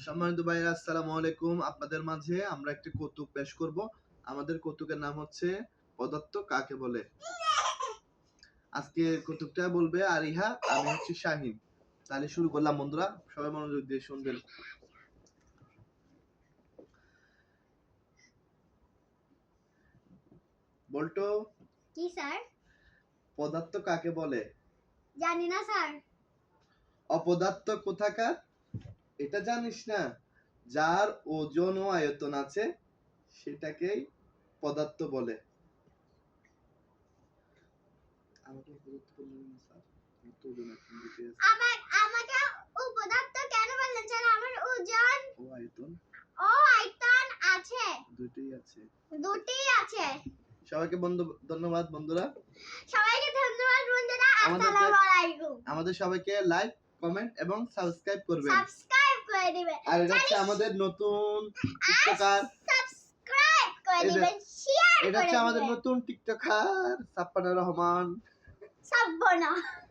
সম্মানিত ভাইরা, আসসালামু আলাইকুম। আপনাদের মাঝে আমরা একটি কৌতুক পেশ করব। আমাদের কৌতুকের নাম হচ্ছে পদার্থ কাকে বলে। আজকে কৌতুকটা বলবে আরিহা, আমি হচ্ছে শাহিন। তাহলে শুরু করলাম বন্ধুরা, সবাই মনোযোগ দিয়ে শুনবেন। বলতো কি স্যার? পদার্থ কাকে বলে? জানি না স্যার। অপদার্থ কোথাকার, এটা জানিস না? যার ওজন ও আয়তন আছে সেটাকেই পদার্থ বলে। আমাকে আমাকে উপদার্থ কেন বললেন স্যার? আমার ওজন ও আয়তন ও আয়তন আছে। দুটোই আছে। দুটোই আছে। সবাইকে ধন্যবাদ বন্ধুরা। সবাইকে ধন্যবাদ বন্ধুরা। আমাদেরকে- আসসালামু আলাইকুম। আমাদের সবাইকে লাইক, কমেন্ট এবং সাবস্ক্রাইব করবেন। সাবস্ক্রাইব করে দিবেন। আর এটা হচ্ছে আমাদের নতুন টিকটকার। সাবস্ক্রাইব করে দিবেন, শেয়ার করে দিবেন। এটা হচ্ছে আমাদের নতুন টিকটকার সাপ্পানা রহমান। সাব্বনা।